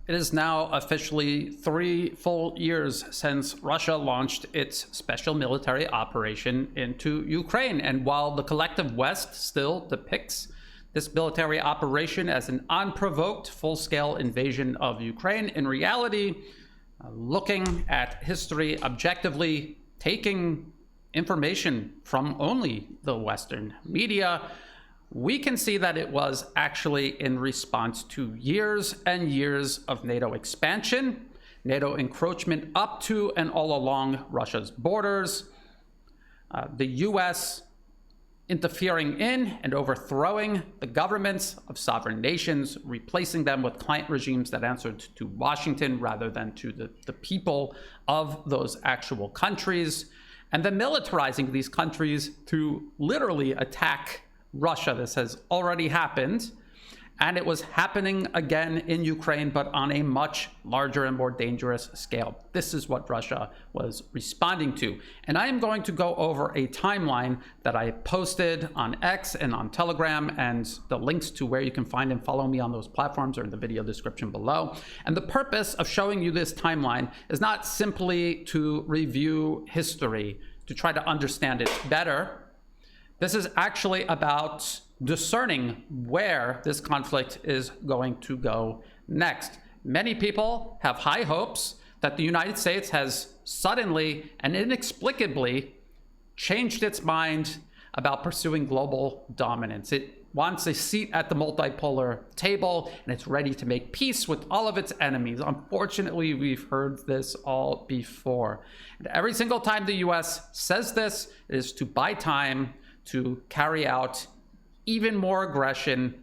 It is now officially 3 full years since Russia launched its special military operation into Ukraine. And while the collective West still depicts this military operation as an unprovoked full-scale invasion of Ukraine, in reality, looking at history objectively, taking information from only the Western media, we can see that it was actually in response to years and years of NATO expansion, NATO encroachment up to and all along Russia's borders, the US interfering in and overthrowing the governments of sovereign nations, replacing them with client regimes that answered to Washington rather than to the people of those actual countries, and then militarizing these countries to literally attack Russia. This has already happened, and it was happening again in Ukraine, but on a much larger and more dangerous scale. This is what Russia was responding to. And I am going to go over a timeline that I posted on X and on Telegram, and the links to where you can find and follow me on those platforms are in the video description below. And the purpose of showing you this timeline is not simply to review history, to try to understand it better. This is actually about discerning where this conflict is going to go next. Many people have high hopes that the United States has suddenly and inexplicably changed its mind about pursuing global dominance. It wants a seat at the multipolar table, and it's ready to make peace with all of its enemies. Unfortunately, we've heard this all before. And every single time the US says this, it is to buy time, to carry out even more aggression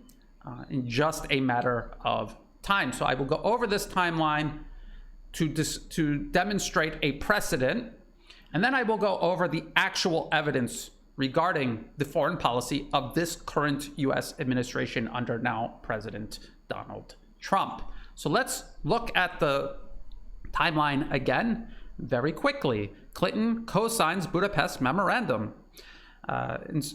in just a matter of time. So I will go over this timeline to demonstrate a precedent, and then I will go over the actual evidence regarding the foreign policy of this current US administration under now President Donald Trump. So let's look at the timeline again very quickly. Clinton co-signs Budapest Memorandum,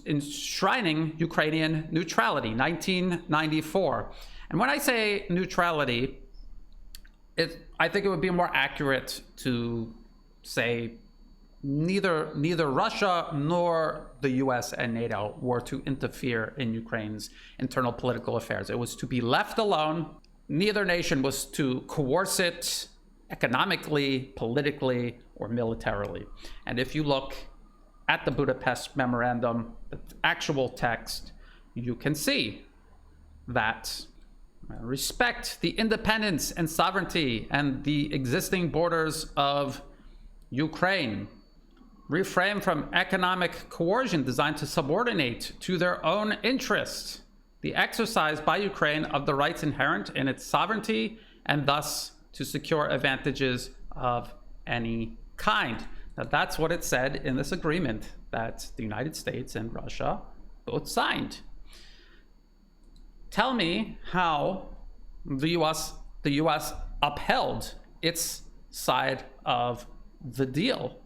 enshrining Ukrainian neutrality, 1994. And when I say neutrality, I think it would be more accurate to say neither Russia nor the US and NATO were to interfere in Ukraine's internal political affairs. It was to be left alone. Neither nation was to coerce it economically, politically, or militarily. And if you look at the Budapest Memorandum, the actual text, you can see that respect the independence and sovereignty and the existing borders of Ukraine, refrain from economic coercion designed to subordinate to their own interests the exercise by Ukraine of the rights inherent in its sovereignty, and thus to secure advantages of any kind. Now, that's what it said in this agreement that the United States and Russia both signed. Tell me how the US upheld its side of the deal.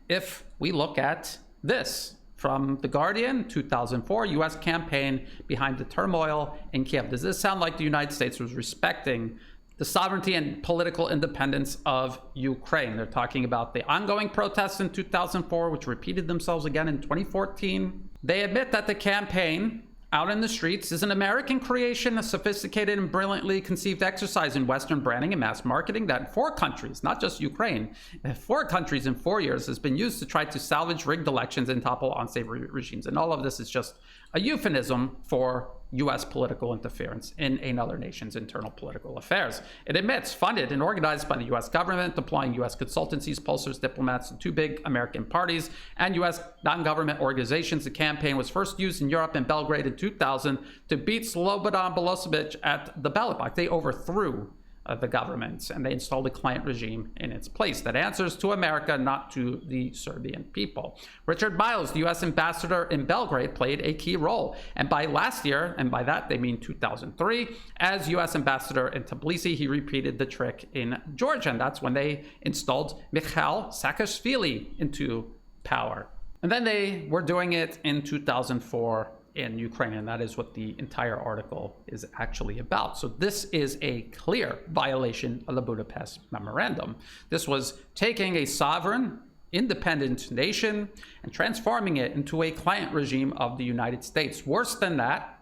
If we look at this from The Guardian, 2004, US campaign behind the turmoil in Kiev. Does this sound like the United States was respecting the sovereignty and political independence of Ukraine? They're talking about the ongoing protests in 2004, which repeated themselves again in 2014. They admit that the campaign out in the streets is an American creation, a sophisticated and brilliantly conceived exercise in Western branding and mass marketing that in 4 countries, not just Ukraine, 4 countries in 4 years has been used to try to salvage rigged elections and topple unsavory regimes. And all of this is just a euphemism for US political interference in another nation's internal political affairs. It admits, funded and organized by the US government, deploying US consultancies, pollsters, diplomats, and 2 big American parties, and US non-government organizations. The campaign was first used in Europe and Belgrade in 2000 to beat Slobodan Milosevic at the ballot box. They overthrew the government, and they installed a client regime in its place that answers to America, not to the Serbian people. Richard Miles, the US ambassador in Belgrade, played a key role. And by last year, and by that they mean 2003, as US ambassador in Tbilisi, he repeated the trick in Georgia. And that's when they installed Mikhail Saakashvili into power. And then they were doing it in 2004 in Ukraine, and that is what the entire article is actually about. So this is a clear violation of the Budapest Memorandum. This was taking a sovereign, independent nation and transforming it into a client regime of the United States. Worse than that,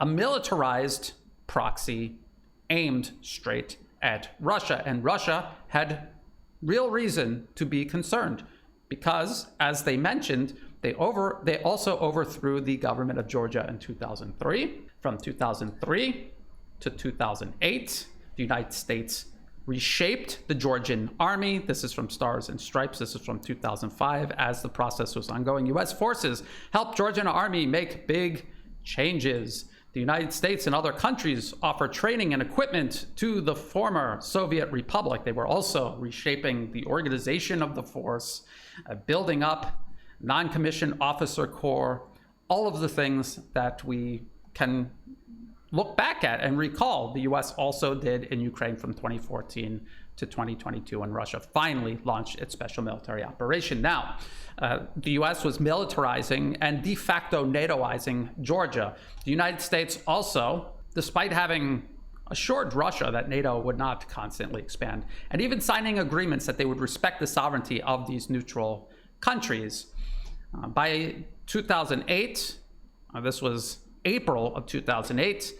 a militarized proxy aimed straight at Russia. And Russia had real reason to be concerned because, as they mentioned, they also overthrew the government of Georgia in 2003. From 2003 to 2008, the United States reshaped the Georgian army. This is from Stars and Stripes. This is from 2005. As the process was ongoing, U.S. forces helped Georgian army make big changes. The United States and other countries offer training and equipment to the former Soviet Republic. They were also reshaping the organization of the force, building up non-commissioned officer corps, all of the things that we can look back at and recall the U.S. also did in Ukraine from 2014 to 2022 when Russia finally launched its special military operation. Now, the U.S. was militarizing and de facto NATOizing Georgia. The United States also, despite having assured Russia that NATO would not constantly expand, and even signing agreements that they would respect the sovereignty of these neutral countries. By 2008, this was April of 2008,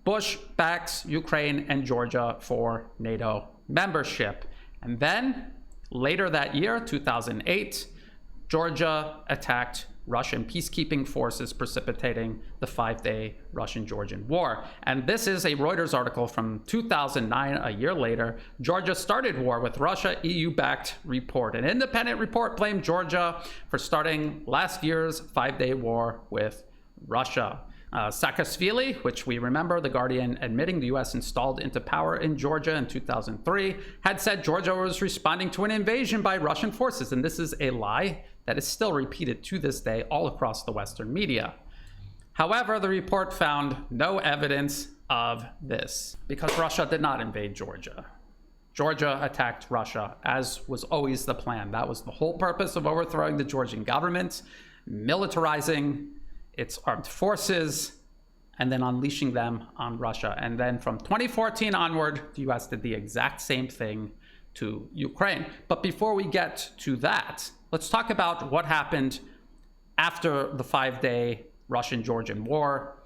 Bush backs Ukraine and Georgia for NATO membership. And then later that year, 2008, Georgia attacked Russian peacekeeping forces, precipitating the 5-day Russian-Georgian war. And this is a Reuters article from 2009, a year later. Georgia started war with Russia, EU-backed report. An independent report blamed Georgia for starting last year's 5-day war with Russia. Saakashvili, which we remember, The Guardian admitting the U.S. installed into power in Georgia in 2003, had said Georgia was responding to an invasion by Russian forces. And this is a lie that is still repeated to this day all across the Western media. However, the report found no evidence of this because Russia did not invade Georgia. Georgia attacked Russia, as was always the plan. That was the whole purpose of overthrowing the Georgian government, militarizing its armed forces, and then unleashing them on Russia. And then from 2014 onward, the US did the exact same thing to Ukraine. But before we get to that, let's talk about what happened after the 5-day Russian-Georgian war,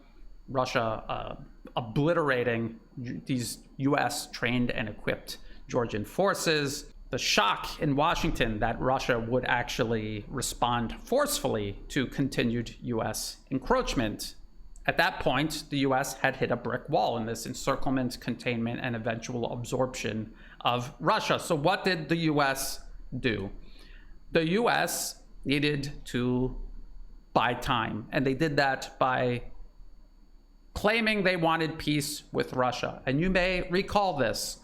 Russia obliterating these US trained and equipped Georgian forces, the shock in Washington that Russia would actually respond forcefully to continued US encroachment. At that point, the US had hit a brick wall in this encirclement, containment, and eventual absorption of Russia. So what did the US do? The US needed to buy time, and they did that by claiming they wanted peace with Russia. And you may recall this.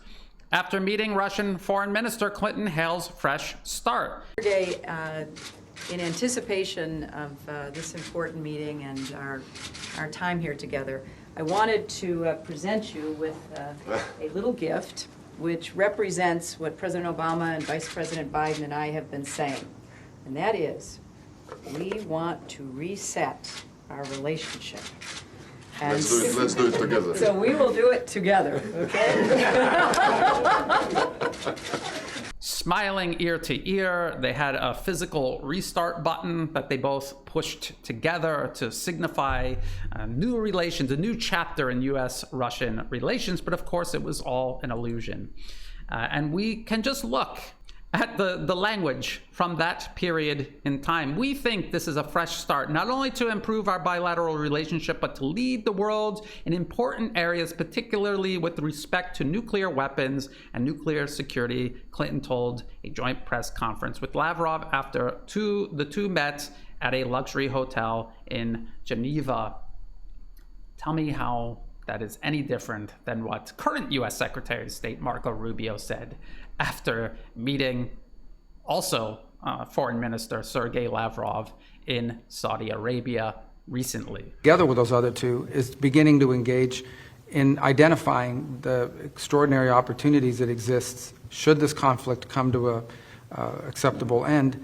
After meeting Russian Foreign Minister, Clinton hails fresh start. Today, in anticipation of this important meeting and our time here together, I wanted to present you with a little gift which represents what President Obama and Vice President Biden and I have been saying. And that is, we want to reset our relationship. And let's do it together. So we will do it together, okay? Smiling ear to ear, they had a physical restart button that they both pushed together to signify new relations, a new chapter in US-Russian relations, but of course it was all an illusion. And we can just look at the language from that period in time. We think this is a fresh start, not only to improve our bilateral relationship, but to lead the world in important areas, particularly with respect to nuclear weapons and nuclear security, Clinton told a joint press conference with Lavrov after the two met at a luxury hotel in Geneva. Tell me how that is any different than what current US Secretary of State Marco Rubio said after meeting also Foreign Minister Sergei Lavrov in Saudi Arabia recently. Together with those other two is beginning to engage in identifying the extraordinary opportunities that exist should this conflict come to a acceptable end,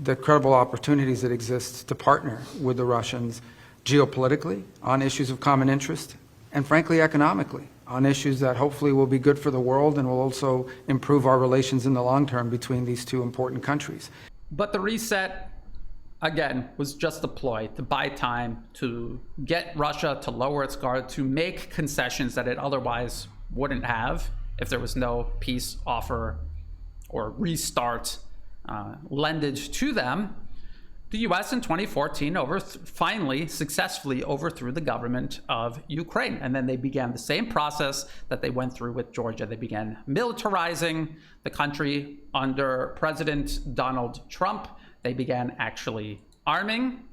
the credible opportunities that exist to partner with the Russians geopolitically, on issues of common interest, and frankly, economically, on issues that hopefully will be good for the world and will also improve our relations in the long term between these two important countries. But the reset, again, was just a ploy to buy time, to get Russia to lower its guard, to make concessions that it otherwise wouldn't have if there was no peace offer or restart lended to them. The U.S. in 2014 finally successfully overthrew the government of Ukraine. And then they began the same process that they went through with Georgia. They began militarizing the country under President Donald Trump. They began actually arming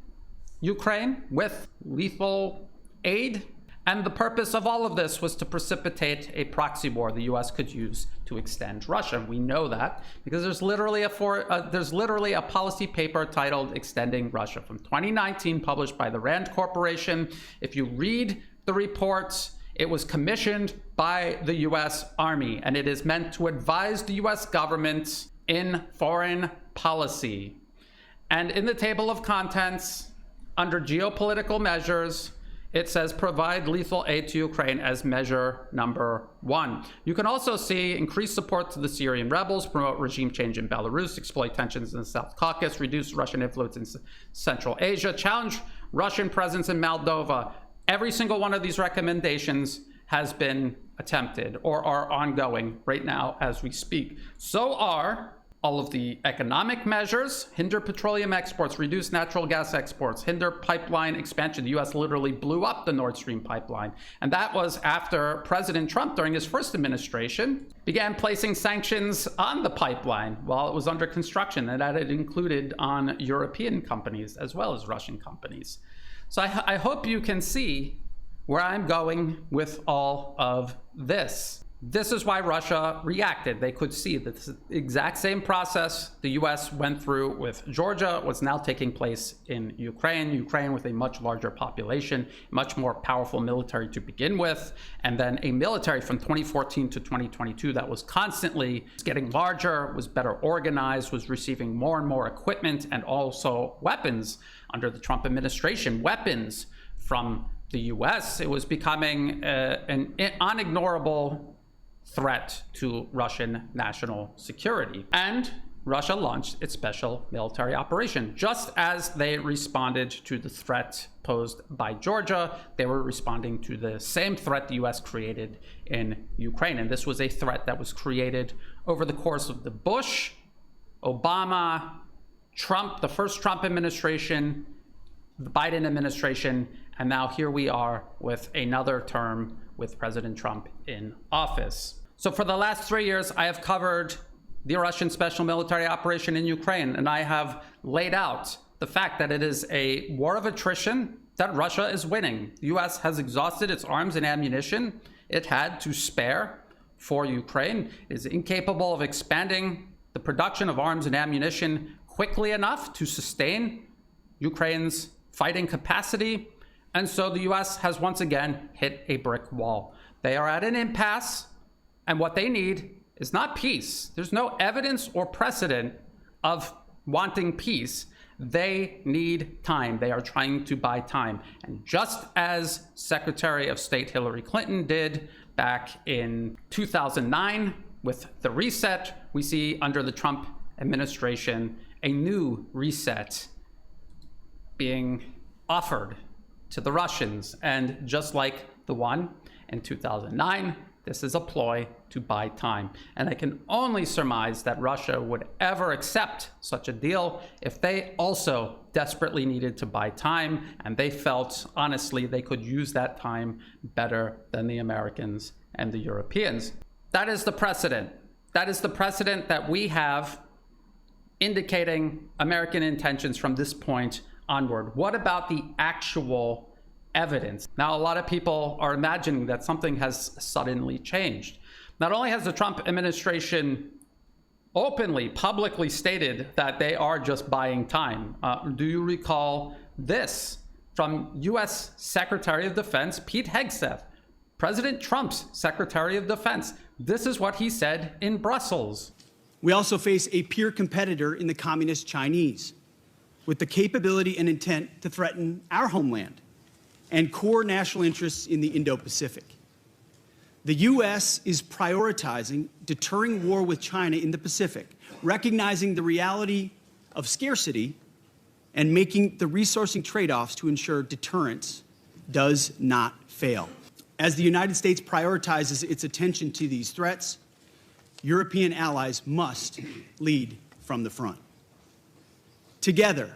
Ukraine with lethal aid. And the purpose of all of this was to precipitate a proxy war the U.S. could use to extend Russia. We know that because there's literally a policy paper titled Extending Russia from 2019 published by the Rand Corporation. If you read the reports, it was commissioned by the U.S. Army, and it is meant to advise the U.S. government in foreign policy. And in the table of contents, under geopolitical measures, it says provide lethal aid to Ukraine as measure number 1. You can also see increased support to the Syrian rebels, promote regime change in Belarus, exploit tensions in the South Caucasus, reduce Russian influence in Central Asia, challenge Russian presence in Moldova. Every single one of these recommendations has been attempted or are ongoing right now as we speak. So are all of the economic measures: hinder petroleum exports, reduce natural gas exports, hinder pipeline expansion. The U.S. literally blew up the Nord Stream pipeline. And that was after President Trump, during his first administration, began placing sanctions on the pipeline while it was under construction. And that it included on European companies as well as Russian companies. So I hope you can see where I'm going with all of this. This is why Russia reacted. They could see that the exact same process the U.S. went through with Georgia was now taking place in Ukraine. Ukraine with a much larger population, much more powerful military to begin with, and then a military from 2014 to 2022 that was constantly getting larger, was better organized, was receiving more and more equipment and also weapons under the Trump administration, weapons from the U.S. It was becoming an unignorable threat to Russian national security. And Russia launched its special military operation. Just as they responded to the threat posed by Georgia, they were responding to the same threat the US created in Ukraine. And this was a threat that was created over the course of the Bush, Obama, Trump, the first Trump administration, the Biden administration, and now here we are with another term with President Trump in office. So for the last 3 years, I have covered the Russian special military operation in Ukraine, and I have laid out the fact that it is a war of attrition that Russia is winning. The US has exhausted its arms and ammunition it had to spare for Ukraine. It is incapable of expanding the production of arms and ammunition quickly enough to sustain Ukraine's fighting capacity. And so the US has once again hit a brick wall. They are at an impasse, and what they need is not peace. There's no evidence or precedent of wanting peace. They need time. They are trying to buy time. And just as Secretary of State Hillary Clinton did back in 2009 with the reset, we see under the Trump administration a new reset being offered to the Russians. And just like the one in 2009, this is a ploy to buy time. And I can only surmise that Russia would ever accept such a deal if they also desperately needed to buy time, and they felt, honestly, they could use that time better than the Americans and the Europeans. That is the precedent. That is the precedent that we have indicating American intentions from this point onward. What about the actual evidence? Now, a lot of people are imagining that something has suddenly changed. Not only has the Trump administration openly, publicly stated that they are just buying time. Do you recall this from U.S. Secretary of Defense Pete Hegseth, President Trump's Secretary of Defense? This is what he said in Brussels. We also face a peer competitor in the communist Chinese with the capability and intent to threaten our homeland and core national interests in the Indo-Pacific. The U.S. is prioritizing deterring war with China in the Pacific, recognizing the reality of scarcity and making the resourcing trade-offs to ensure deterrence does not fail. As the United States prioritizes its attention to these threats, European allies must lead from the front. Together,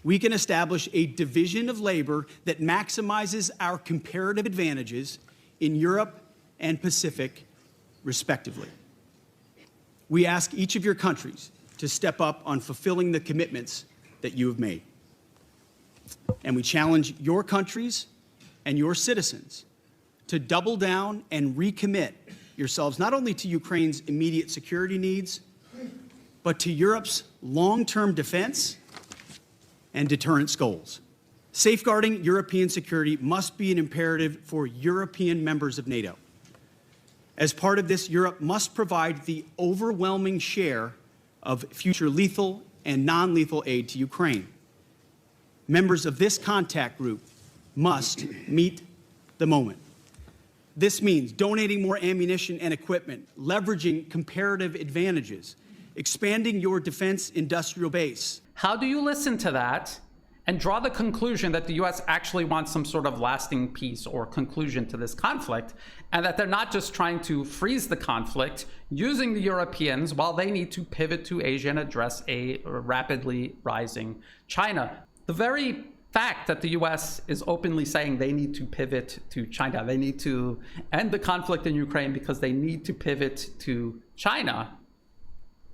we can establish a division of labor that maximizes our comparative advantages in Europe and Pacific, respectively. We ask each of your countries to step up on fulfilling the commitments that you have made. And we challenge your countries and your citizens to double down and recommit yourselves not only to Ukraine's immediate security needs, but to Europe's long-term defense and deterrence goals. Safeguarding European security must be an imperative for European members of NATO. As part of this, Europe must provide the overwhelming share of future lethal and non-lethal aid to Ukraine. Members of this contact group must meet the moment. This means donating more ammunition and equipment, leveraging comparative advantages, expanding your defense industrial base. How do you listen to that and draw the conclusion that the US actually wants some sort of lasting peace or conclusion to this conflict, and that they're not just trying to freeze the conflict using the Europeans while they need to pivot to Asia and address a rapidly rising China? The very fact that the US is openly saying they need to pivot to China, they need to end the conflict in Ukraine because they need to pivot to China,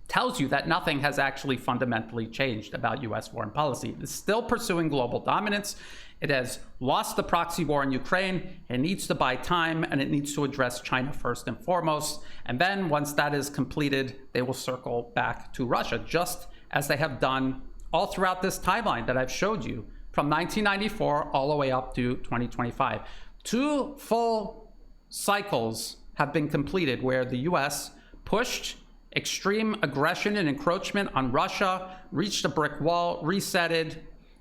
tells you that nothing has actually fundamentally changed about US foreign policy. It's still pursuing global dominance. It has lost the proxy war in Ukraine. It needs to buy time, and it needs to address China first and foremost. And then once that is completed, they will circle back to Russia, just as they have done all throughout this timeline that I've showed you, from 1994 all the way up to 2025. 2 full cycles have been completed where the US pushed extreme aggression and encroachment on Russia, reached a brick wall, resetted,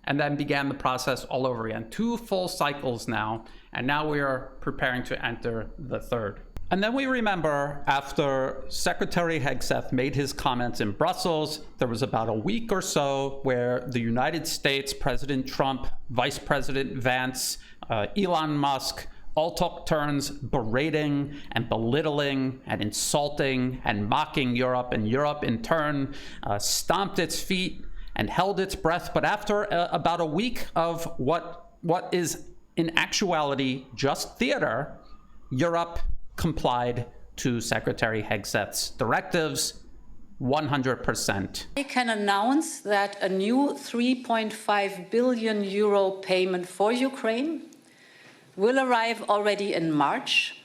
and then began the process all over again. 2 full cycles now, and now we are preparing to enter the 3rd. And then we remember after Secretary Hegseth made his comments in Brussels, there was about a week or so where the United States, President Trump, Vice President Vance, Elon Musk, all took turns berating and belittling and insulting and mocking Europe, and Europe in turn stomped its feet and held its breath. But after about a week of what is in actuality just theater, Europe complied to Secretary Hegseth's directives 100%. I can announce that a new 3.5 billion euro payment for Ukraine will arrive already in March.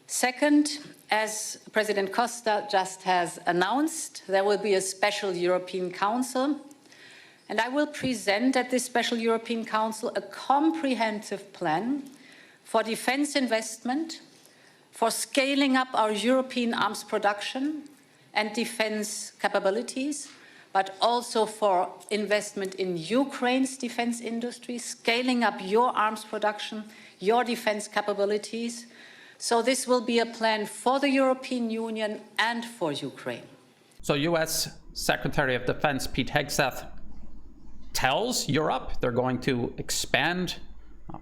Second, as President Costa just has announced, there will be a special European Council, and I will present at this special European Council a comprehensive plan for defense investment, for scaling up our European arms production and defense capabilities, but also for investment in Ukraine's defense industry, scaling up your arms production, your defense capabilities. So this will be a plan for the European Union and for Ukraine. So US Secretary of Defense Pete Hegseth tells Europe they're going to expand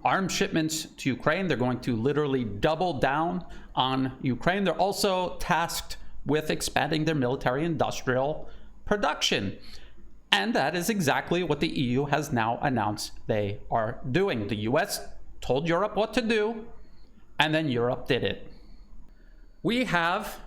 arms shipments to Ukraine. They're going to literally double down on Ukraine. They're also tasked with expanding their military industrial production. And that is exactly what the EU has now announced they are doing. The US told Europe what to do, and then Europe did it. We have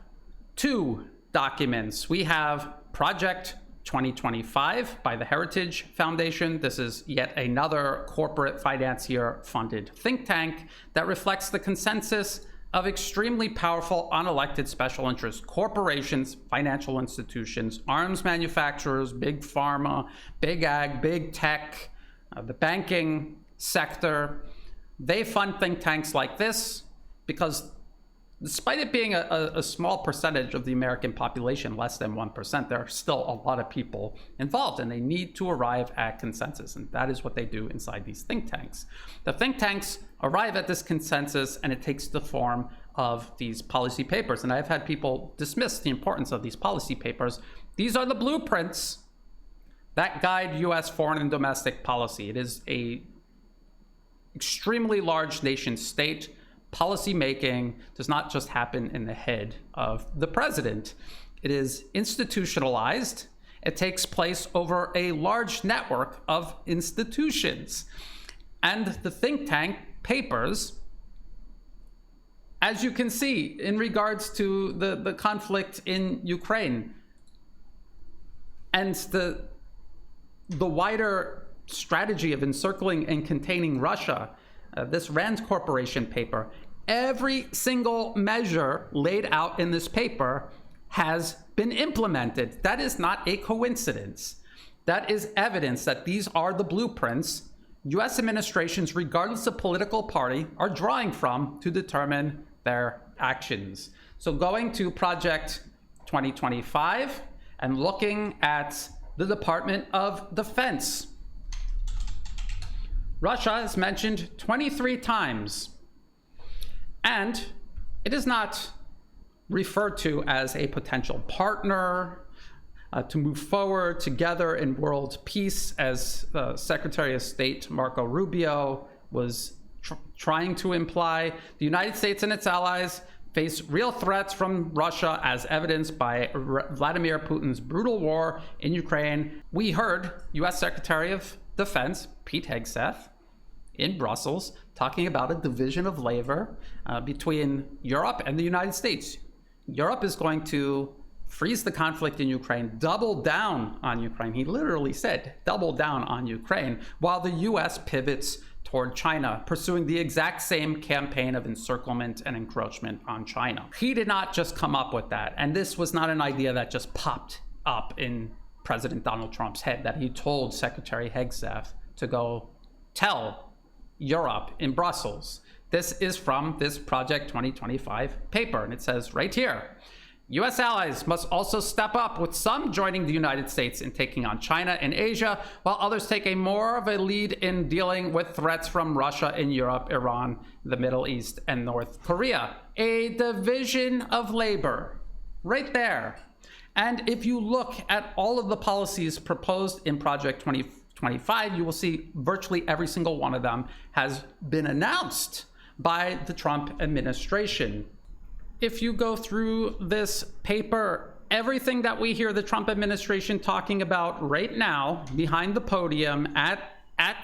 2 documents. We have Project 2025 by the Heritage Foundation. This is yet another corporate financier funded think tank that reflects the consensus of extremely powerful unelected special interest corporations, financial institutions, arms manufacturers, big pharma, big ag, big tech, the banking sector. They fund think tanks like this because despite it being a small percentage of the American population, less than 1%, there are still a lot of people involved, and they need to arrive at consensus. And that is what they do inside these think tanks. The think tanks arrive at this consensus, and it takes the form of these policy papers. And I've had people dismiss the importance of these policy papers. These are the blueprints that guide US foreign and domestic policy. It is a extremely large nation state. Policy making does not just happen in the head of the president. It is institutionalized. It takes place over a large network of institutions. And the think tank papers, as you can see in regards to the conflict in Ukraine and the wider strategy of encircling and containing Russia, this Rand Corporation paper, every single measure laid out in this paper has been implemented. That is not a coincidence. That is evidence that these are the blueprints US administrations, regardless of political party, are drawing from to determine their actions. So going to Project 2025 and looking at the Department of Defense, Russia is mentioned 23 times, and it is not referred to as a potential partner to move forward together in world peace, as Secretary of State Marco Rubio was trying to imply. The United States and its allies face real threats from Russia, as evidenced by Vladimir Putin's brutal war in Ukraine. We heard US Secretary of Defense Pete Hegseth in Brussels talking about a division of labor between Europe and the United States. Europe is going to freeze the conflict in Ukraine, double down on Ukraine. He literally said, double down on Ukraine, while the US pivots toward China, pursuing the exact same campaign of encirclement and encroachment on China. He did not just come up with that. And this was not an idea that just popped up in President Donald Trump's head, that he told Secretary Hegseth to go tell Europe in Brussels. This is from this Project 2025 paper, and it says right here, US allies must also step up, with some joining the United States in taking on China and Asia, while others take a more of a lead in dealing with threats from Russia in Europe, Iran, the Middle East, and North Korea. A division of labor, right there. And if you look at all of the policies proposed in Project 2025, you will see virtually every single one of them has been announced by the Trump administration. If you go through this paper, everything that we hear the Trump administration talking about right now, behind the podium, at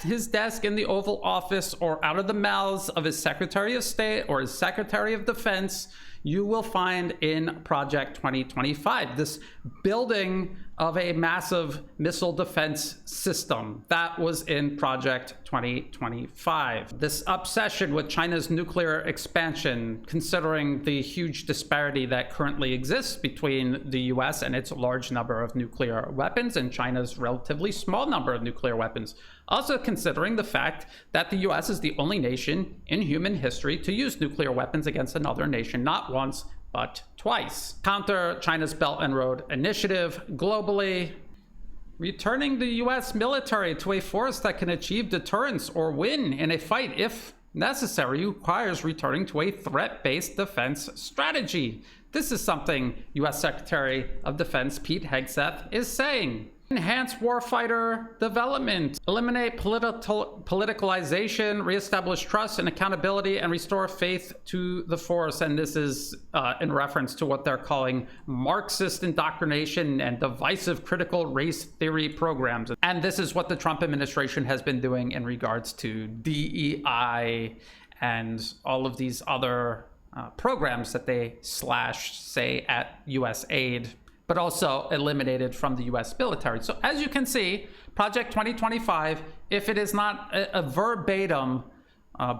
his desk in the Oval Office, or out of the mouths of his Secretary of State or his Secretary of Defense, you will find in Project 2025, this building of a massive missile defense system. That was in Project 2025. This obsession with China's nuclear expansion, considering the huge disparity that currently exists between the US and its large number of nuclear weapons and China's relatively small number of nuclear weapons. Also considering the fact that the US is the only nation in human history to use nuclear weapons against another nation, not once, but twice. Counter China's Belt and Road Initiative globally. Returning the US military to a force that can achieve deterrence or win in a fight if necessary requires returning to a threat-based defense strategy. This is something US Secretary of Defense Pete Hegseth is saying. Enhance warfighter development, eliminate politicalization, reestablish trust and accountability, and restore faith to the force. And this is in reference to what they're calling Marxist indoctrination and divisive critical race theory programs. And this is what the Trump administration has been doing in regards to DEI and all of these other programs that they say, at US aid, but also eliminated from the US military. So as you can see, Project 2025, if it is not a verbatim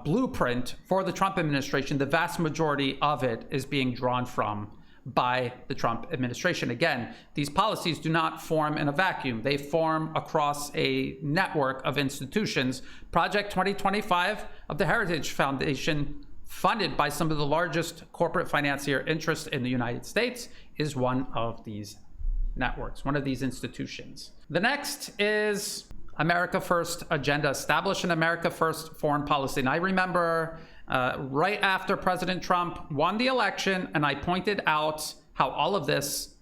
blueprint for the Trump administration, the vast majority of it is being drawn from by the Trump administration. Again, these policies do not form in a vacuum. They form across a network of institutions. Project 2025 of the Heritage Foundation funded by some of the largest corporate financier interests in the United States, is one of these networks, one of these institutions. The next is America First agenda, establish an America First foreign policy. And I remember right after President Trump won the election, and I pointed out how all of this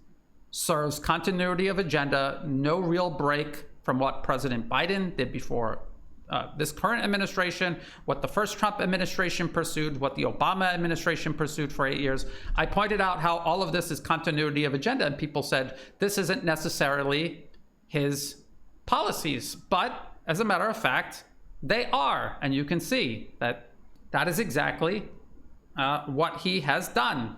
serves continuity of agenda, no real break from what President Biden did before this current administration, what the first Trump administration pursued, what the Obama administration pursued for 8 years. I pointed out how all of this is continuity of agenda, and people said this isn't necessarily his policies, but as a matter of fact, they are. And you can see that that is exactly what he has done.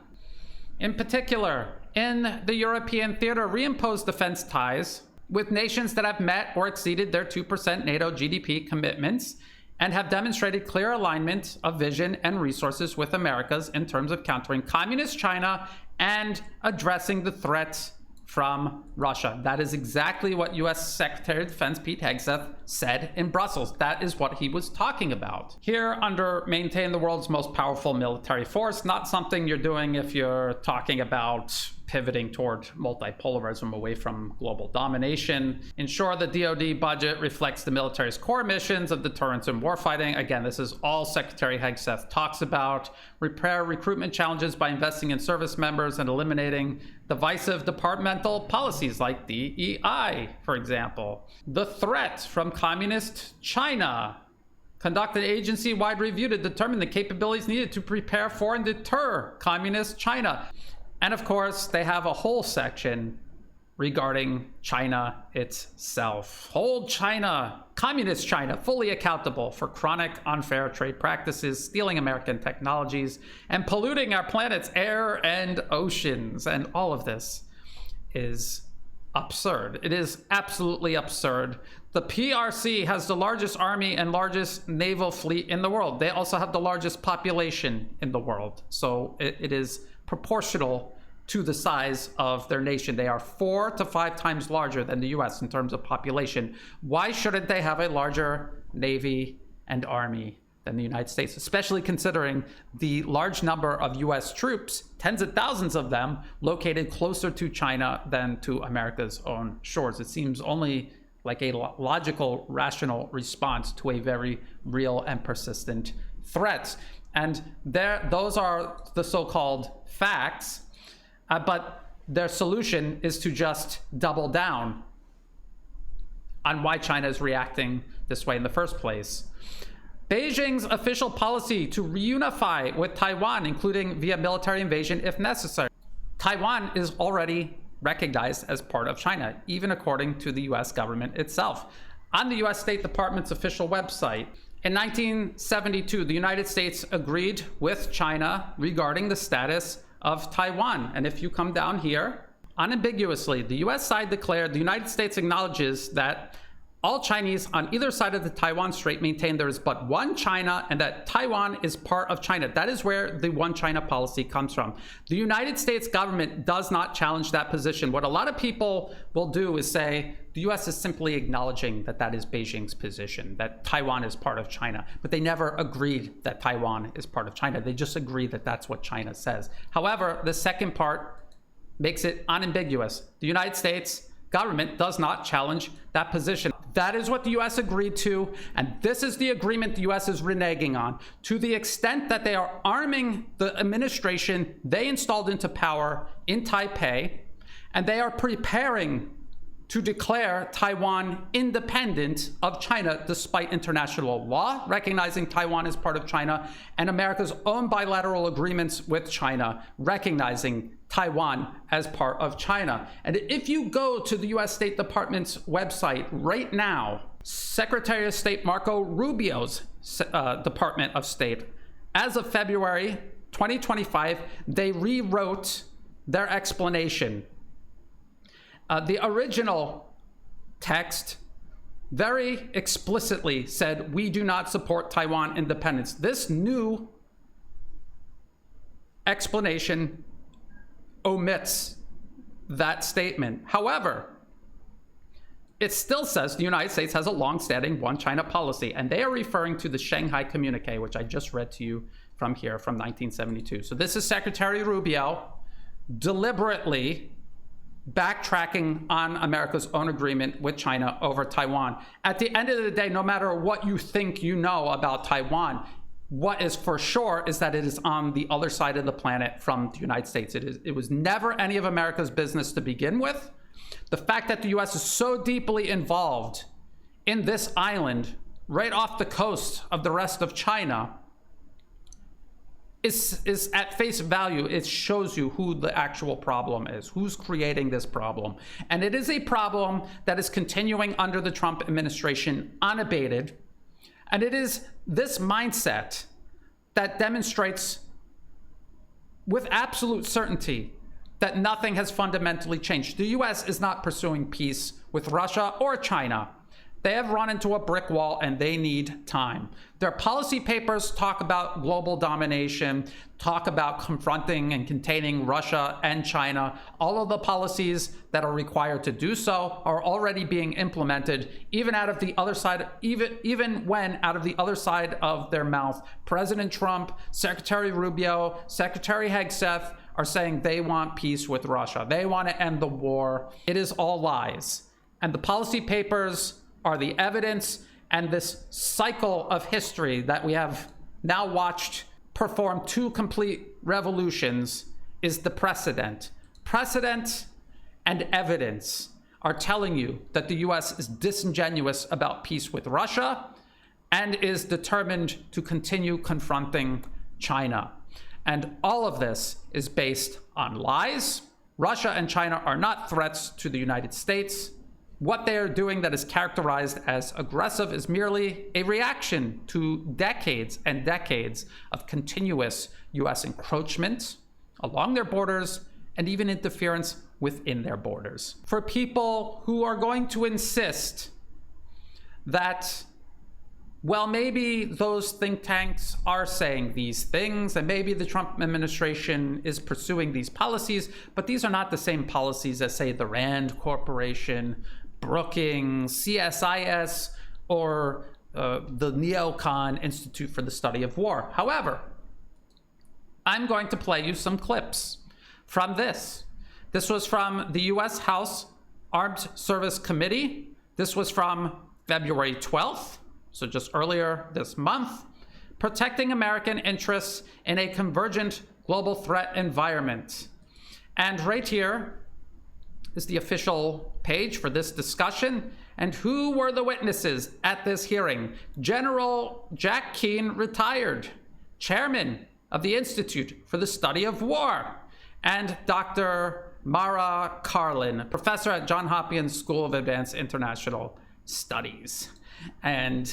In particular, in the European theater, reimpose defense ties with nations that have met or exceeded their 2% NATO GDP commitments and have demonstrated clear alignment of vision and resources with America's in terms of countering communist China and addressing the threats from Russia. That is exactly what U.S. Secretary of Defense Pete Hegseth said in Brussels. That is what he was talking about. Here, under maintain the world's most powerful military force, not something you're doing if you're talking about pivoting toward multipolarism away from global domination. Ensure the DoD budget reflects the military's core missions of deterrence and warfighting. Again, this is all Secretary Hegseth talks about. Repair recruitment challenges by investing in service members and eliminating divisive departmental policies like DEI, for example. The threat from communist China. Conduct an agency-wide review to determine the capabilities needed to prepare for and deter communist China. And of course, they have a whole section regarding China itself. Hold China, communist China, fully accountable for chronic unfair trade practices, stealing American technologies, and polluting our planet's air and oceans. And all of this is absurd. It is absolutely absurd. The PRC has the largest army and largest naval fleet in the world. They also have the largest population in the world. So it is proportional to the size of their nation. They are 4 to 5 times larger than the US in terms of population. Why shouldn't they have a larger navy and army than the United States, especially considering the large number of US troops, tens of thousands of them, located closer to China than to America's own shores? It seems only like a logical, rational response to a very real and persistent threat. And those are the so-called facts, but their solution is to just double down on why China is reacting this way in the first place. Beijing's official policy to reunify with Taiwan, including via military invasion if necessary. Taiwan is already recognized as part of China, even according to the US government itself. On the US State Department's official website, in 1972, the United States agreed with China regarding the status of Taiwan. And if you come down here, unambiguously, the US side declared the United States acknowledges that all Chinese on either side of the Taiwan Strait maintain there is but one China and that Taiwan is part of China. That is where the one China policy comes from. The United States government does not challenge that position. What a lot of people will do is say the US is simply acknowledging that that is Beijing's position, that Taiwan is part of China. But they never agreed that Taiwan is part of China. They just agree that that's what China says. However, the second part makes it unambiguous. The United States government does not challenge that position. That is what the US agreed to, and this is the agreement the US is reneging on. To the extent that they are arming the administration they installed into power in Taipei, and they are preparing to declare Taiwan independent of China despite international law, recognizing Taiwan as part of China, and America's own bilateral agreements with China, recognizing Taiwan as part of China. And if you go to the US State Department's website right now, Secretary of State Marco Rubio's Department of State, as of February 2025, they rewrote their explanation. The original text very explicitly said, we do not support Taiwan independence. This new explanation omits that statement. However, it still says the United States has a long-standing one China policy, and they are referring to the Shanghai Communique, which I just read to you from here, from 1972. So this is Secretary Rubio deliberately backtracking on America's own agreement with China over Taiwan. At the end of the day, no matter what you think you know about Taiwan, what is for sure is that it is on the other side of the planet from the United States. It was never any of America's business to begin with. The fact that the US is so deeply involved in this island right off the coast of the rest of China is at face value. It shows you who the actual problem is, who's creating this problem. And it is a problem that is continuing under the Trump administration unabated. And it is this mindset that demonstrates with absolute certainty that nothing has fundamentally changed. The US is not pursuing peace with Russia or China. They have run into a brick wall and they need time. Their policy papers talk about global domination, talk about confronting and containing Russia and China. All of the policies that are required to do so are already being implemented, even out of the other side, even when out of the other side of their mouth, President Trump, Secretary Rubio, Secretary Hegseth are saying they want peace with Russia. They want to end the war. It is all lies. And the policy papers are the evidence, and this cycle of history that we have now watched perform 2 complete revolutions is the precedent. Precedent and evidence are telling you that the US is disingenuous about peace with Russia and is determined to continue confronting China. And all of this is based on lies. Russia and China are not threats to the United States. What they are doing that is characterized as aggressive is merely a reaction to decades and decades of continuous US encroachment along their borders and even interference within their borders. For people who are going to insist that, well, maybe those think tanks are saying these things and maybe the Trump administration is pursuing these policies, but these are not the same policies as, say, the Rand Corporation, Brookings, CSIS, or the Neocon Institute for the Study of War. However, I'm going to play you some clips from this. This was from the US House Armed Service Committee. This was from February 12th, so just earlier this month. Protecting American interests in a convergent global threat environment. And right here is the official page for this discussion. And who were the witnesses at this hearing? General Jack Keane, retired, chairman of the Institute for the Study of War, and Dr. Mara Karlin, professor at Johns Hopkins School of Advanced International Studies. And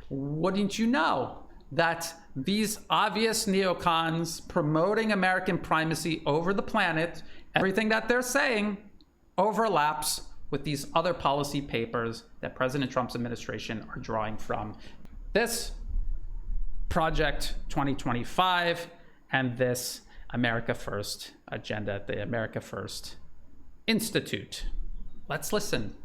wouldn't you know that these obvious neocons promoting American primacy over the planet, everything that they're saying overlaps with these other policy papers that President Trump's administration are drawing from. This Project 2025 and this America First agenda, the America First Institute. Let's listen.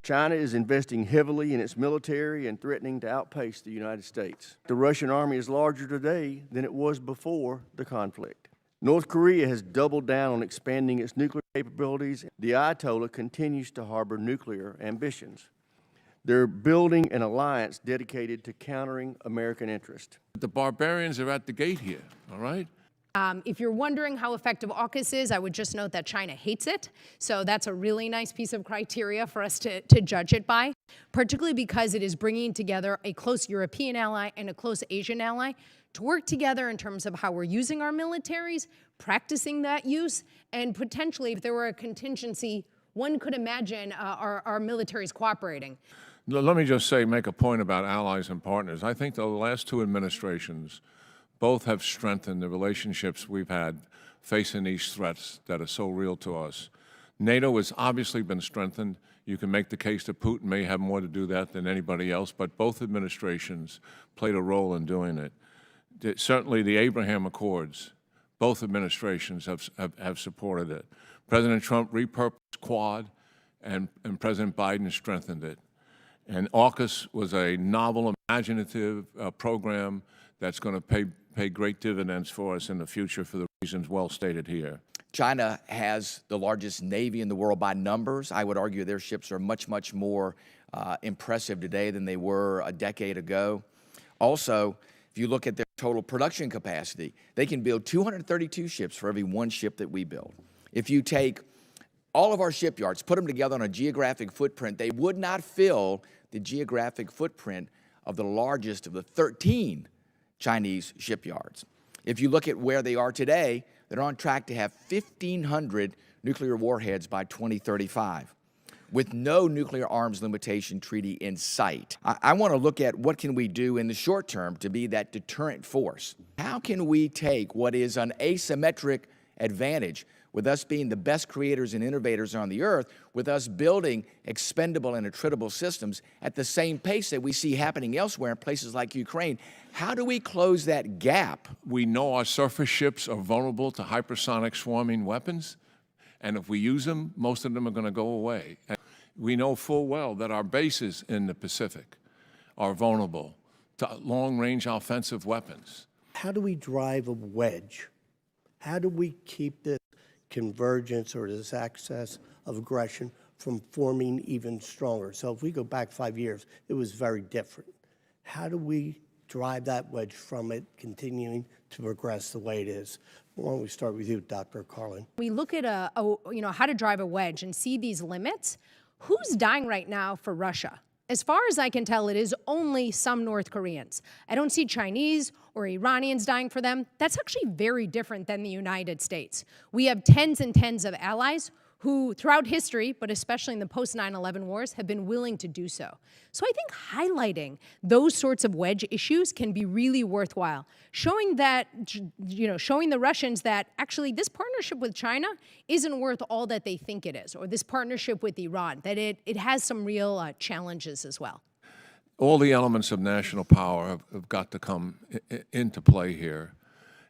China is investing heavily in its military and threatening to outpace the United States. The Russian army is larger today than it was before the conflict. North Korea has doubled down on expanding its nuclear capabilities. The Ayatollah continues to harbor nuclear ambitions. They're building an alliance dedicated to countering American interest. The barbarians are at the gate here, all right? If you're wondering how effective AUKUS is, I would just note that China hates it. So that's a really nice piece of criteria for us to judge it by, particularly because it is bringing together a close European ally and a close Asian ally to work together in terms of how we're using our militaries, practicing that use, and potentially, if there were a contingency, one could imagine our militaries cooperating. Let me just say, make a point about allies and partners. I think the last 2 administrations both have strengthened the relationships we've had facing these threats that are so real to us. NATO has obviously been strengthened. You can make the case that Putin may have more to do that than anybody else, but both administrations played a role in doing it. Certainly the Abraham Accords, both administrations have supported it. President Trump repurposed Quad, and President Biden strengthened it. And AUKUS was a novel, imaginative program that's going to pay great dividends for us in the future for the reasons well stated here. China has the largest navy in the world by numbers. I would argue their ships are much, much more impressive today than they were a decade ago. Also, if you look at their total production capacity, they can build 232 ships for every one ship that we build. If you take all of our shipyards, put them together on a geographic footprint, they would not fill the geographic footprint of the largest of the 13 Chinese shipyards. If you look at where they are today, they're on track to have 1,500 nuclear warheads by 2035, with no nuclear arms limitation treaty in sight. I want to look at what can we do in the short term to be that deterrent force. How can we take what is an asymmetric advantage, with us being the best creators and innovators on the earth, with us building expendable and attritable systems at the same pace that we see happening elsewhere in places like Ukraine? How do we close that gap? We know our surface ships are vulnerable to hypersonic swarming weapons, and if we use them, most of them are going to go away. And we know full well that our bases in the Pacific are vulnerable to long-range offensive weapons. How do we drive a wedge? How do we keep this convergence or this access of aggression from forming even stronger? So if we go back 5 years, it was very different. How do we drive that wedge from it continuing to progress the way it is? Why don't we start with you, Dr. Carlin? We look at how to drive a wedge and see these limits. Who's dying right now for Russia? As far as I can tell, it is only some North Koreans. I don't see Chinese or Iranians dying for them. That's actually very different than the United States. We have tens and tens of allies who, throughout history, but especially in the post-9/11 wars, have been willing to do so. So I think highlighting those sorts of wedge issues can be really worthwhile. Showing that, showing the Russians that actually this partnership with China isn't worth all that they think it is, or this partnership with Iran, that it has some real challenges as well. All the elements of national power have got to come into play here.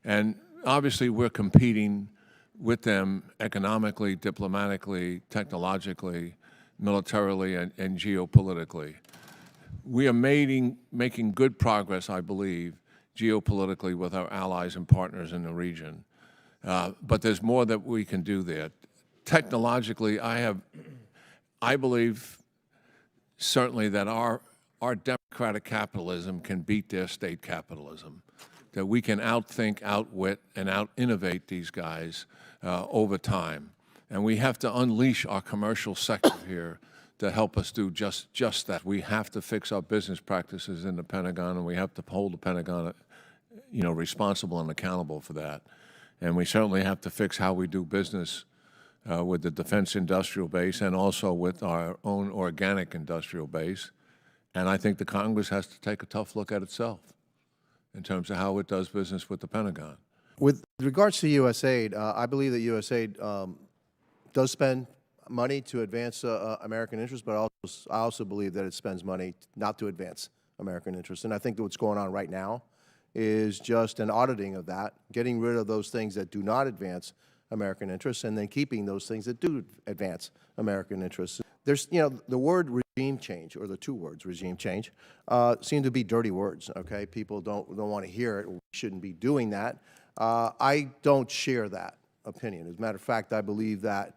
And obviously we're competing with them economically, diplomatically, technologically, militarily, and geopolitically. We are making good progress, I believe, geopolitically with our allies and partners in the region. But there's more that we can do there. Technologically, I believe certainly that our democratic capitalism can beat their state capitalism, that we can outthink, outwit, and out-innovate these guys over time. And we have to unleash our commercial sector here to help us do just that. We have to fix our business practices in the Pentagon, and we have to hold the Pentagon, responsible and accountable for that. And we certainly have to fix how we do business with the defense industrial base and also with our own organic industrial base. And I think the Congress has to take a tough look at itself in terms of how it does business with the Pentagon. With regards to USAID, I believe that USAID does spend money to advance American interests, but I also believe that it spends money not to advance American interests. And I think that what's going on right now is just an auditing of that, getting rid of those things that do not advance American interests, and then keeping those things that do advance American interests. There's, the word regime change, or the two words regime change, seem to be dirty words, okay? People don't want to hear it. We shouldn't be doing that. I don't share that opinion. As a matter of fact, I believe that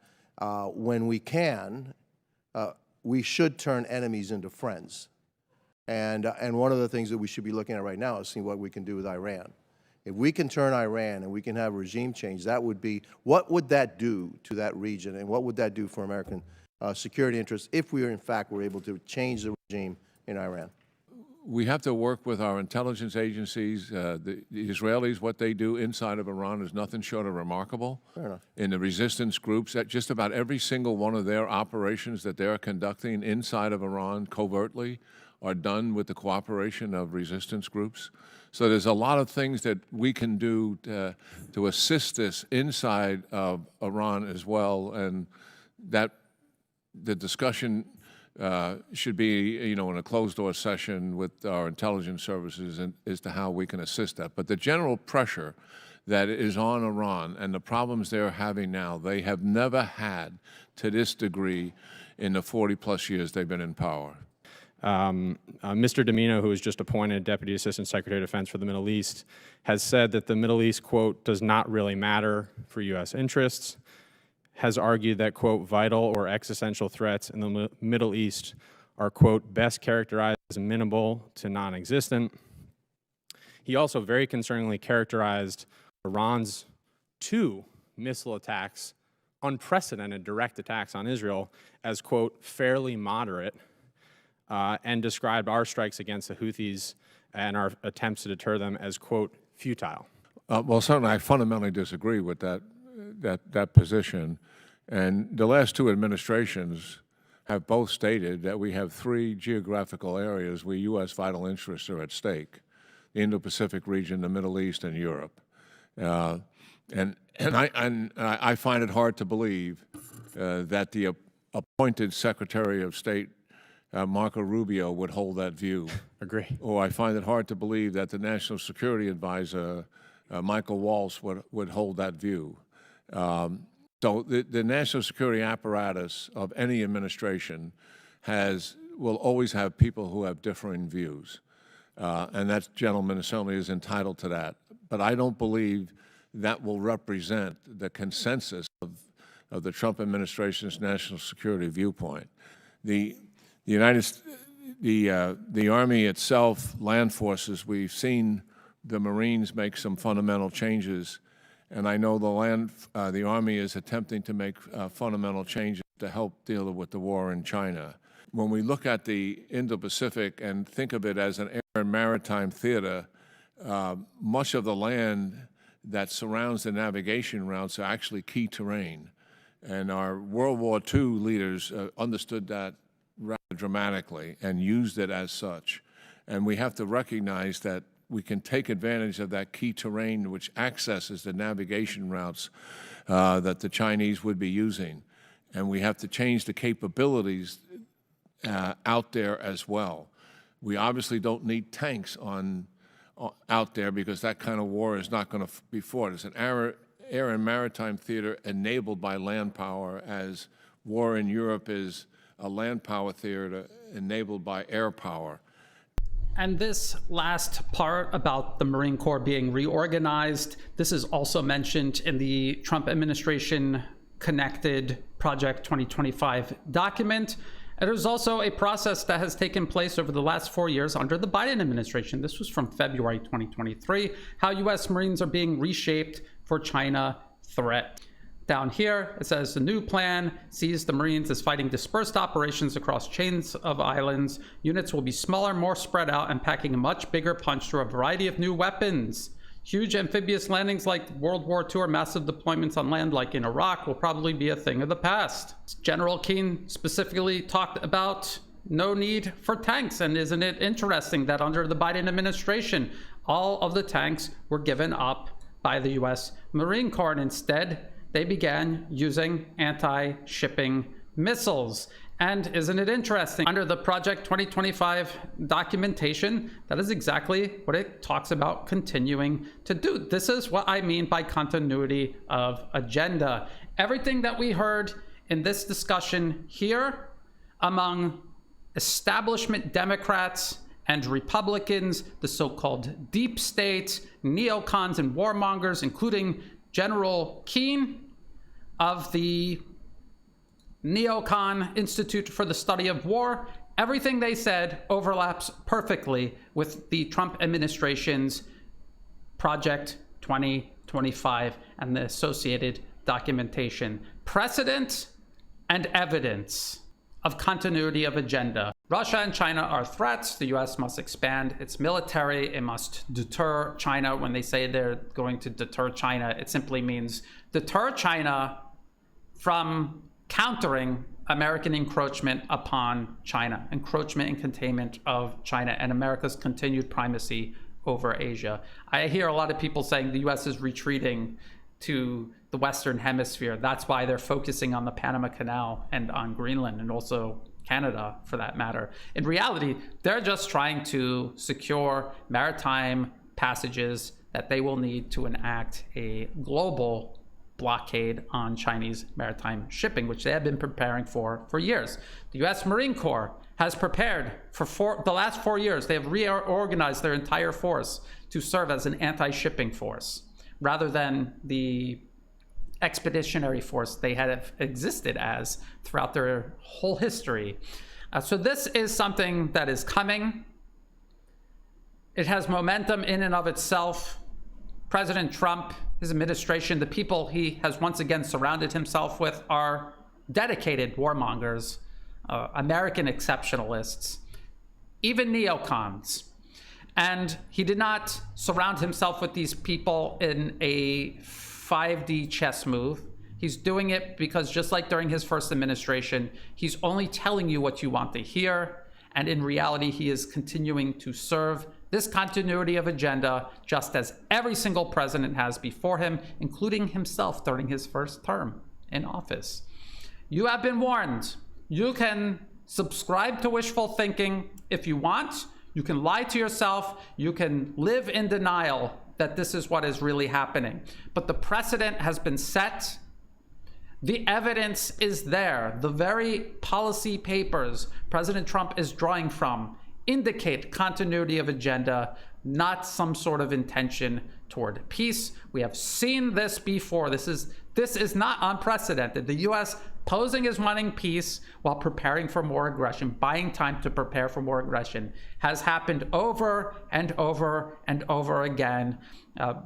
when we can, we should turn enemies into friends. And one of the things that we should be looking at right now is seeing what we can do with Iran. If we can turn Iran and we can have regime change, that would be, what would that do to that region, and what would that do for American security interests if we, in fact, were able to change the regime in Iran? We have to work with our intelligence agencies. The Israelis, what they do inside of Iran is nothing short of remarkable. Fair enough. In the resistance groups, at just about every single one of their operations that they're conducting inside of Iran covertly are done with the cooperation of resistance groups. So there's a lot of things that we can do to assist this inside of Iran as well, and that the discussion should be, in a closed-door session with our intelligence services as to how we can assist that. But the general pressure that is on Iran and the problems they're having now, they have never had to this degree in the 40-plus years they've been in power. Mr. Domino, who was just appointed Deputy Assistant Secretary of Defense for the Middle East, has said that the Middle East, quote, does not really matter for U.S. interests, has argued that, quote, vital or existential threats in the Middle East are, quote, best characterized as minimal to non-existent. He also very concerningly characterized Iran's 2 missile attacks, unprecedented direct attacks on Israel, as, quote, fairly moderate, and described our strikes against the Houthis and our attempts to deter them as, quote, futile. Well, certainly I fundamentally disagree with that position. And the last 2 administrations have both stated that we have 3 geographical areas where U.S. vital interests are at stake: the Indo-Pacific region, the Middle East, and Europe. And I find it hard to believe that the appointed Secretary of State Marco Rubio would hold that view. Agree. Or I find it hard to believe that the National Security Advisor Michael Waltz would hold that view. So the national security apparatus of any administration will always have people who have differing views. And that gentleman certainly is entitled to that. But I don't believe that will represent the consensus of the Trump administration's national security viewpoint. The Army itself, land forces, we've seen the Marines make some fundamental changes, and I know the Army is attempting to make fundamental changes to help deal with the war in China. When we look at the Indo-Pacific and think of it as an air and maritime theater, much of the land that surrounds the navigation routes are actually key terrain. And our World War II leaders understood that rather dramatically and used it as such. And we have to recognize that we can take advantage of that key terrain which accesses the navigation routes that the Chinese would be using. And we have to change the capabilities out there as well. We obviously don't need tanks out there because that kind of war is not going to be fought. It's an air and maritime theater enabled by land power, as war in Europe is a land power theater enabled by air power. And this last part about the Marine Corps being reorganized, this is also mentioned in the Trump administration connected Project 2025 document. And there's also a process that has taken place over the last 4 years under the Biden administration. This was from February 2023, how U.S. Marines are being reshaped for China threat. Down here, it says the new plan sees the Marines as fighting dispersed operations across chains of islands. Units will be smaller, more spread out, and packing a much bigger punch through a variety of new weapons. Huge amphibious landings like World War II or massive deployments on land like in Iraq will probably be a thing of the past. General Keane specifically talked about no need for tanks, and isn't it interesting that under the Biden administration, all of the tanks were given up by the U.S. Marine Corps, and instead they began using anti-shipping missiles. And isn't it interesting, under the Project 2025 documentation, that is exactly what it talks about continuing to do. This is what I mean by continuity of agenda. Everything that we heard in this discussion here among establishment Democrats and Republicans, the so-called deep state, neocons and warmongers, including General Keane of the Neocon Institute for the Study of War, everything they said overlaps perfectly with the Trump administration's Project 2025 and the associated documentation. Precedent and evidence of continuity of agenda. Russia and China are threats. The US must expand its military. It must deter China. When they say they're going to deter China, it simply means deter China from countering American encroachment upon China, encroachment and containment of China, and America's continued primacy over Asia. I hear a lot of people saying the US is retreating to the Western Hemisphere. That's why they're focusing on the Panama Canal and on Greenland, and also Canada for that matter. In reality, they're just trying to secure maritime passages that they will need to enact a global blockade on Chinese maritime shipping, which they have been preparing for years. The U.S. Marine Corps has prepared for the last 4 years. They have reorganized their entire force to serve as an anti-shipping force, rather than the expeditionary force they had existed as throughout their whole history. So this is something that is coming. It has momentum in and of itself. President Trump, his administration, the people he has once again surrounded himself with are dedicated warmongers, American exceptionalists, even neocons. And he did not surround himself with these people in a 5D chess move. He's doing it because, just like during his first administration, he's only telling you what you want to hear. And in reality, he is continuing to serve this continuity of agenda, just as every single president has before him, including himself during his first term in office. You have been warned. You can subscribe to wishful thinking if you want. You can lie to yourself. You can live in denial that this is what is really happening. But the precedent has been set. The evidence is there. The very policy papers President Trump is drawing from indicate continuity of agenda, not some sort of intention toward peace. We have seen this before. This is not unprecedented. The U.S. posing as wanting peace while preparing for more aggression, buying time to prepare for more aggression, has happened over and over and over again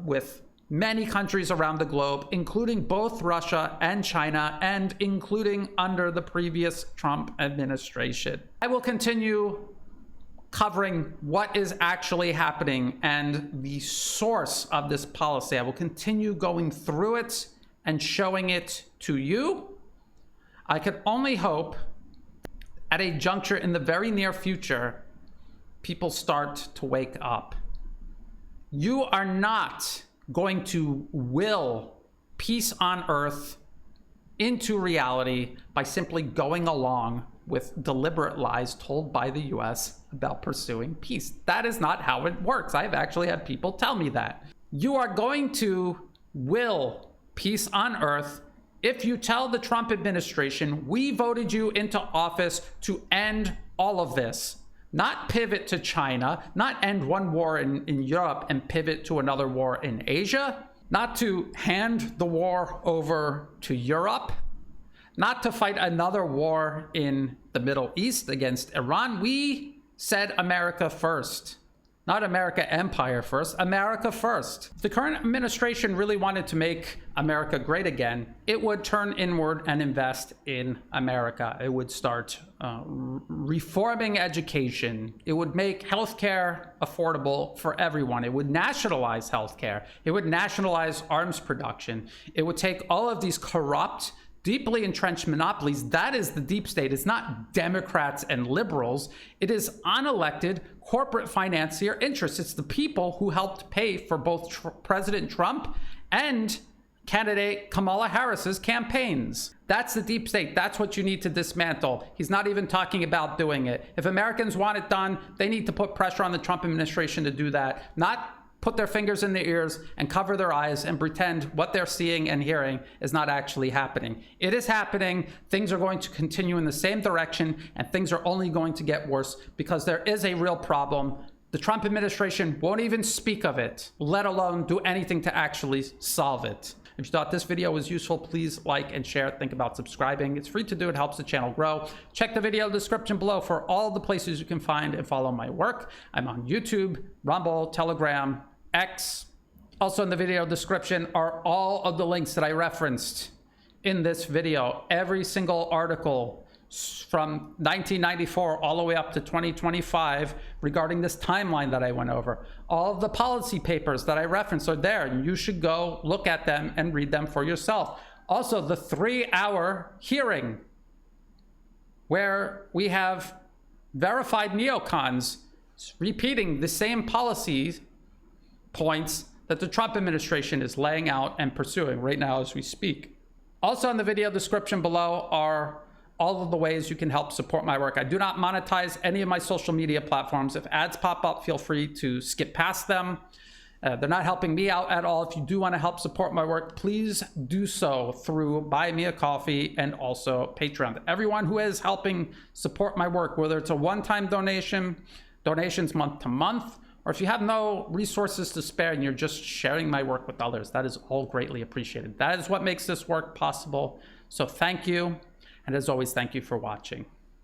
with many countries around the globe, including both Russia and China, and including under the previous Trump administration. I will continue covering what is actually happening and the source of this policy. I will continue going through it and showing it to you. I could only hope at a juncture in the very near future, people start to wake up. You are not going to will peace on earth into reality by simply going along with deliberate lies told by the US about pursuing peace. That is not how it works. I've actually had people tell me that. You are going to will peace on earth if you tell the Trump administration, we voted you into office to end all of this. Not pivot to China, not end one war in Europe and pivot to another war in Asia, not to hand the war over to Europe, not to fight another war in the Middle East against Iran. We said America first, not America empire first, America first. If the current administration really wanted to make America great again, it would turn inward and invest in America. It would start reforming education. It would make healthcare affordable for everyone. It would nationalize healthcare. It would nationalize arms production. It would take all of these corrupt, deeply entrenched monopolies. That is the deep state. It's not Democrats and liberals. It is unelected corporate financier interests. It's the people who helped pay for both President Trump and candidate Kamala Harris's campaigns. That's the deep state. That's what you need to dismantle. He's not even talking about doing it. If Americans want it done, they need to put pressure on the Trump administration to do that, not put their fingers in their ears and cover their eyes and pretend what they're seeing and hearing is not actually happening. It is happening. Things are going to continue in the same direction, and things are only going to get worse because there is a real problem. The Trump administration won't even speak of it, let alone do anything to actually solve it. If you thought this video was useful, please like and share. Think about subscribing. It's free to do. It helps the channel grow. Check the video description below for all the places you can find and follow my work. I'm on YouTube, Rumble, Telegram, X. Also in the video description are all of the links that I referenced in this video. Every single article from 1994 all the way up to 2025 regarding this timeline that I went over. All of the policy papers that I referenced are there, and you should go look at them and read them for yourself. Also, the 3-hour hearing where we have verified neocons repeating the same policies points that the Trump administration is laying out and pursuing right now as we speak. Also in the video description below are all of the ways you can help support my work. I do not monetize any of my social media platforms. If ads pop up, feel free to skip past them. They're not helping me out at all. If you do want to help support my work, please do so through Buy Me a Coffee and also Patreon. Everyone who is helping support my work, whether it's a one-time donation, donations month to month, or if you have no resources to spare and you're just sharing my work with others, that is all greatly appreciated. That is what makes this work possible. So thank you. And as always, thank you for watching.